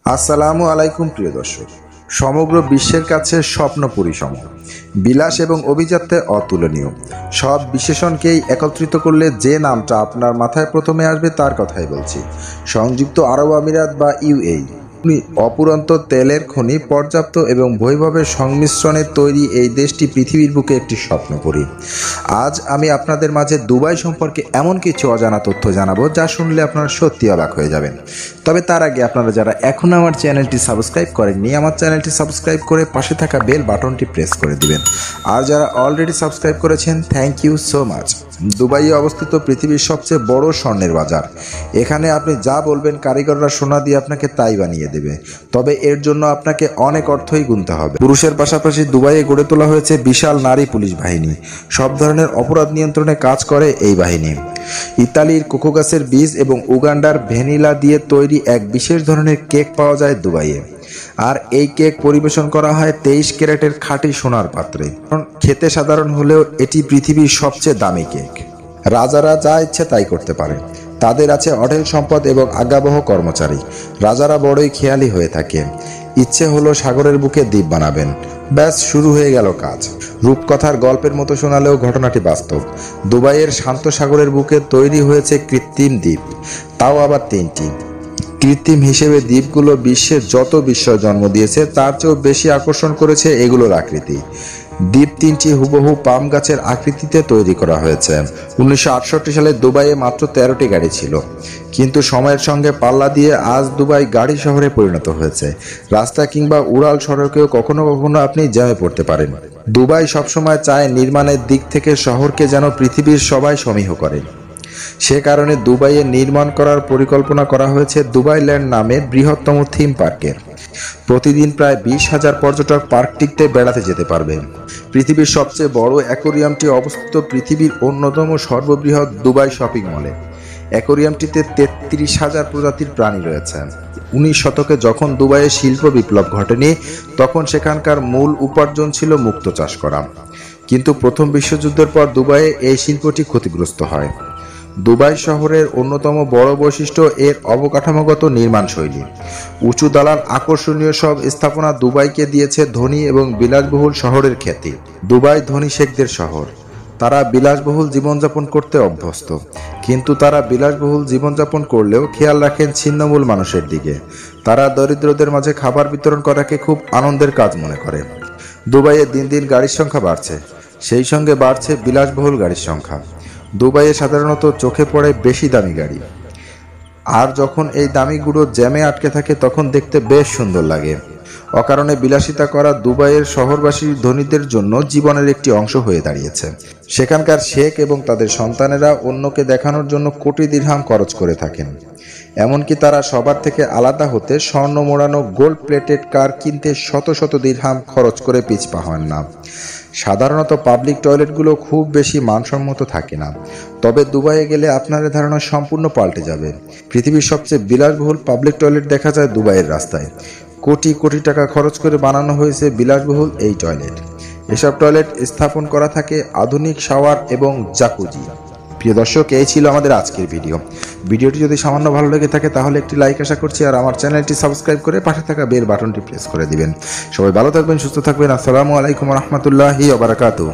আসসালামু আলাইকুম প্রিয় দর্শক। সমগ্র বিশ্বের কাছে স্বপ্ন পরিসম, বিলাস এবং অভিজাত্যে অতুলনীয় সব বিশেষণকেই একত্রিত করলে যে নামটা আপনার মাথায় প্রথমে আসবে তার কথাই বলছি। সংযুক্ত আরব আমিরাত বা ইউএই। অপুরন্ত তেলের খনি, পর্যাপ্ত এবং বৈভবের সংমিশ্রণে তৈরি এই দেশটি পৃথিবীর বুকে একটি স্বপ্নপুরী। আজ আমি আপনাদের মাঝে দুবাই সম্পর্কে এমন কিছু অজানা তথ্য জানাবো যা শুনলে আপনারা সত্যি অবাক হয়ে যাবেন। তবে তার আগে আপনারা যারা এখনও আমার চ্যানেলটি সাবস্ক্রাইব করেননি, আমার চ্যানেলটি সাবস্ক্রাইব করে পাশে থাকা বেল বাটনটি প্রেস করে দিবেন। আর যারা অলরেডি সাবস্ক্রাইব করেছেন, থ্যাংক ইউ সো মাচ। দুবাইয়ে অবস্থিত পৃথিবীর সবচেয়ে বড় স্বর্ণের বাজার। এখানে আপনি যা বলবেন কারিগররা সোনা দিয়ে আপনাকে তাই বানিয়ে দেবে। তবে এর জন্য আপনাকে অনেক অর্থই গুনতে হবে। পুরুষের পাশাপাশি দুবাইয়ে গড়ে তোলা হয়েছে বিশাল নারী পুলিশ বাহিনী। সব ধরনের অপরাধ নিয়ন্ত্রণে কাজ করে এই বাহিনী। ইতালির কোকো গাছের বীজ এবং উগান্ডার ভ্যানিলা দিয়ে তৈরি এক বিশেষ ধরনের কেক পাওয়া যায় দুবাইয়ে। আর এই কেক পরিবেশন করা হয় 23 ক্যারেটের খাঁটি সোনার পাত্রে। খেতে সাধারণ হলেও এটি পৃথিবীর সবচেয়ে দামি কেক। রাজারা যা ইচ্ছে তাই করতে পারে। তাদের আছে অঢেল সম্পদ এবং আজ্ঞাবহ কর্মচারী। রাজারা বড়ই খেয়ালি হয়ে থাকে। ইচ্ছে হলো সাগরের বুকে দ্বীপ বানাবেন, ব্যাস শুরু হয়ে গেল কাজ। রূপকথার গল্পের মতো শোনালেও ঘটনাটি বাস্তব। দুবাইয়ের শান্ত সাগরের বুকে তৈরি হয়েছে কৃত্রিম দ্বীপ, তাও আবার 3টি। কৃত্রিম হিসেবে দ্বীপগুলো বিশ্বের যত বিস্ময় জন্ম দিয়েছে তার চেয়েও বেশি আকর্ষণ করেছে এগুলোর আকৃতি। দ্বীপ 3টি হুবহু পাম গাছের আকৃতিতে তৈরি করা হয়েছে। 1968 সালে দুবাইয়ে মাত্র 13টি গাড়ি ছিল, কিন্তু সময়ের সঙ্গে পাল্লা দিয়ে আজ দুবাই গাড়ি শহরে পরিণত হয়েছে। রাস্তা কিংবা উড়াল সড়কেও কখনো কখনো আপনি জ্যামে পড়তে পারেন। দুবাই সবসময় চায় নির্মাণের দিক থেকে শহরকে যেন পৃথিবীর সবাই সমীহ করে। সে কারণে দুবাইয়ে নির্মাণ করার পরিকল্পনা করা হয়েছে দুবাই ল্যান্ড নামের বৃহত্তম থিম পার্কের। প্রতিদিন প্রায় 20,000 পর্যটক পার্কটিতে বেড়াতে যেতে পারবে। পৃথিবীর সবচেয়ে বড় অ্যাকোরিয়ামটি অবস্থিত পৃথিবীর অন্যতম সর্ববৃহৎ দুবাই শপিং মলে। অ্যাকোরিয়ামটিতে 33,000 প্রজাতির প্রাণী রয়েছে। 19 শতকে যখন দুবাইয়ে শিল্প বিপ্লব ঘটেনি, তখন সেখানকার মূল উপার্জন ছিল মুক্তো চাষ করা। কিন্তু প্রথম বিশ্বযুদ্ধের পর দুবাইয়ে এই শিল্পটি ক্ষতিগ্রস্ত হয়। দুবাই শহরের অন্যতম বড় বৈশিষ্ট্য এর অবকাঠামোগত নির্মাণ শৈলী। উঁচু দালান, আকর্ষণীয় সব স্থাপনা দুবাইকে দিয়েছে ধনী এবং বিলাসবহুল শহরের খ্যাতি। দুবাই ধনী শেখদের শহর। তারা বিলাসবহুল জীবনযাপন করতে অভ্যস্ত, কিন্তু তারা বিলাসবহুল জীবনযাপন করলেও খেয়াল রাখেন ছিন্নমূল মানুষের দিকে। তারা দরিদ্রদের মাঝে খাবার বিতরণ করাকে খুব আনন্দের কাজ মনে করে। দুবাইয়ে দিন দিন গাড়ির সংখ্যা বাড়ছে, সেই সঙ্গে বাড়ছে বিলাসবহুল গাড়ির সংখ্যা। দুবাইয়ে সাধারণত চোখে পড়ে বেশি দামি গাড়ি, আর যখন এই দামিগুলো জ্যামে আটকে থাকে তখন দেখতে বেশ সুন্দর লাগে। অকারণে বিলাসিতা করা দুবাইয়ের শহরবাসী ধনীদের জন্য জীবনের একটি অংশ হয়ে দাঁড়িয়েছে। সেখানকার শেখ এবং তাদের সন্তানেরা অন্যকে দেখানোর জন্য কোটি দিরহাম খরচ করে থাকেন। এমনকি তারা সবার থেকে আলাদা হতে স্বর্ণ মোড়ানো গোল্ড প্লেটেড কার কিনতে শত শত দিরহাম খরচ করে পিছপা হন না। সাধারণত পাবলিক টয়লেটগুলো খুব বেশি মানসম্মত থাকে না, তবে দুবাইয়ে গেলে আপনার ধারণা সম্পূর্ণ পাল্টে যাবে। পৃথিবীর সবচেয়ে বিলাসবহুল পাবলিক টয়লেট দেখা যায় দুবাইয়ের রাস্তায়। কোটি কোটি টাকা খরচ করে বানানো হয়েছে বিলাসবহুল এই টয়লেট। এসব টয়লেট স্থাপন করা থাকে আধুনিক শাওয়ার এবং জাকুজি। প্রিয় দর্শক, এই ছিল আমাদের আজকের ভিডিওটি যদি সামান্য ভালো লেগে থাকে তাহলে একটি লাইক আশা করছি, আর আমার চ্যানেলটি সাবস্ক্রাইব করে পাশে থাকা বেল বাটনটি প্রেস করে দিবেন। সবাই ভালো থাকবেন, সুস্থ থাকবেন। আসসালামু আলাইকুম রহমতুল্লাহি ওয়া বারাকাতুহু।